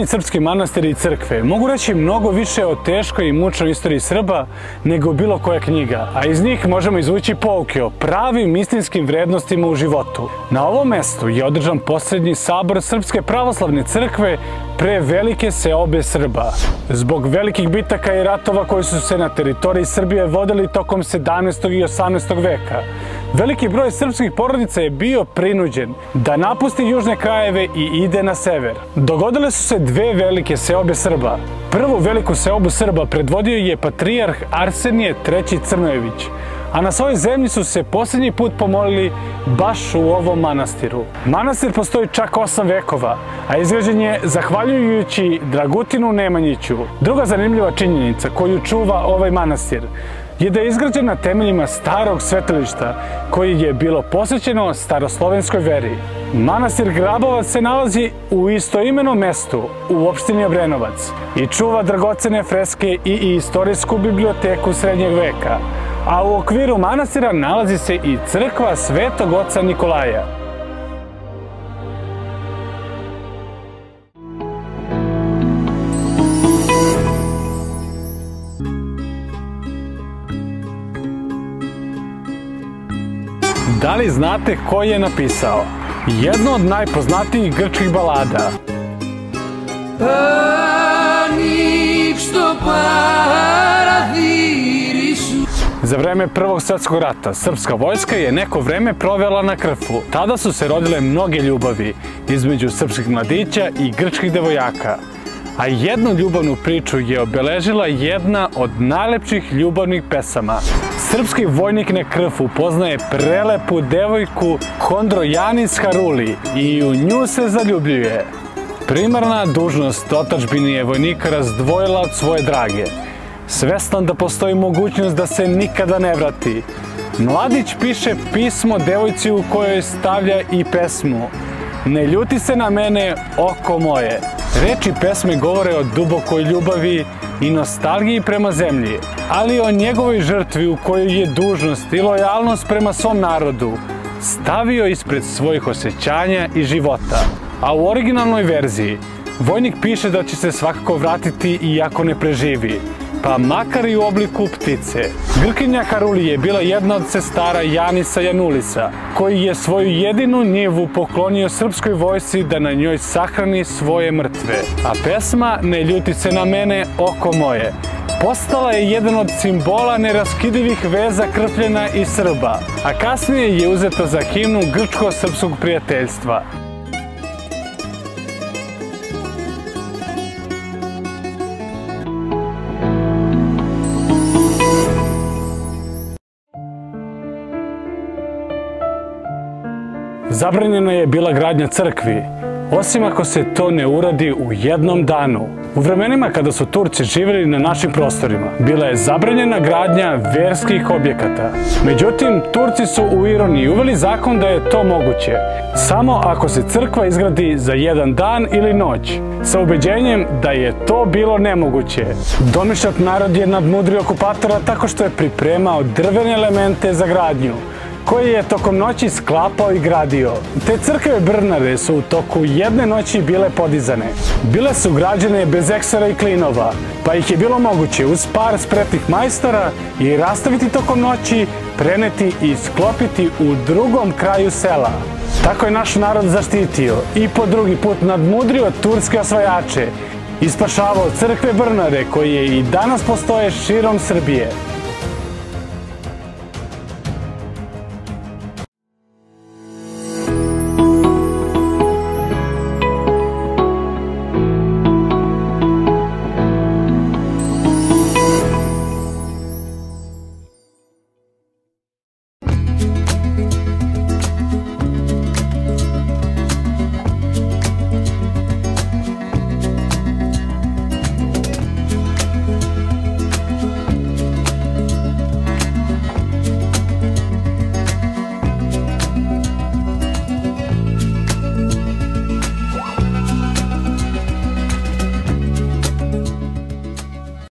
srpski manastiri i crkve mogu reći mnogo više o teškoj i mučnoj istoriji Srba nego bilo koja knjiga, a iz njih možemo izvući pouke o pravim istinskim vrednostima u životu. Na ovom mestu je održan posljednji sabor Srpske pravoslavne crkve pre velike seobe Srba. Zbog velikih bitaka i ratova koji su se na teritoriji Srbije vodili tokom 17. i 18. veka, veliki broj srpskih porodica je bio prinuđen da napusti južne krajeve i ide na sever. Dogodile su se dve velike seobe Srba. Prvu veliku seobu Srba predvodio je patrijarh Arsenije III. Crnojević, a na svojoj zemlji su se posljednji put pomolili baš u ovom manastiru. Manastir postoji čak 8 vekova, a izgrađen je zahvaljujući Dragutinu Nemanjiću. Druga zanimljiva činjenica koju čuva ovaj manastir je da je izgrađen na temeljima starog svetilišta koji je bilo posvećeno staroslovenskoj veri. Manastir Grabovac se nalazi u istoimenom mestu u opštini Obrenovac i čuva dragocene freske i istorijsku biblioteku srednjeg veka, a u okviru manastira nalazi se i crkva Svetog oca Nikolaja. Da li znate ko je napisao jednu od najpoznatijih grčkih balada? Za vreme Prvog svjetskog rata srpska vojska je neko vreme provela na Krfu. Tada su se rodile mnoge ljubavi između srpskih mladića i grčkih devojaka. A jednu ljubavnu priču je obeležila jedna od najlepših ljubavnih pesama. Srpski vojnik na Krfu poznaje prelepu devojku Hondrojanis Haruli i u nju se zaljubljuje. Primarna dužnost otadžbine je vojnika razdvojila od svoje drage. Svestan da postoji mogućnost da se nikada ne vrati, mladić piše pismo devojci u kojoj stavlja i pesmu "Ne ljuti se na mene, oko moje". Reči pesme govore o dubokoj ljubavi i nostalgiji prema zemlji, ali i o njegovoj žrtvi u kojoj je dužnost i lojalnost prema svom narodu stavio ispred svojih osjećanja i života. A u originalnoj verziji vojnik piše da će se svakako vratiti iako ne preživi, pa makar i u obliku ptice. Grkinja Haruli je bila jedna od sestara Janisa Janulisa, koji je svoju jedinu njivu poklonio srpskoj vojsci da na njoj sahrani svoje mrtve. A pesma "Ne ljuti se na mene, oko moje" postala je jedan od simbola neraskidivih veza Krfljana i Srba, a kasnije je uzeta za himnu grčko-srpskog prijateljstva. Zabranjena je bila gradnja crkvi, osim ako se to ne uradi u jednom danu. U vremenima kada su Turci živjeli na našim prostorima, bila je zabranjena gradnja verskih objekata. Međutim, Turci su u ironiji uveli zakon da je to moguće, samo ako se crkva izgradi za jedan dan ili noć, sa ubeđenjem da je to bilo nemoguće. Domišljat narod je nadmudrio okupatora tako što je pripremao drvene elemente za gradnju, koji je tokom noći sklapao i gradio. Te crkve brnare su u toku jedne noći bile podizane. Bile su građene bez eksera i klinova, pa ih je bilo moguće uz par spretnih majstora i rastaviti tokom noći, preneti i sklopiti u drugom kraju sela. Tako je naš narod zaštitio i po drugi put nadmudrio turske osvajače i spašavao crkve brnare koje i danas postoje širom Srbije.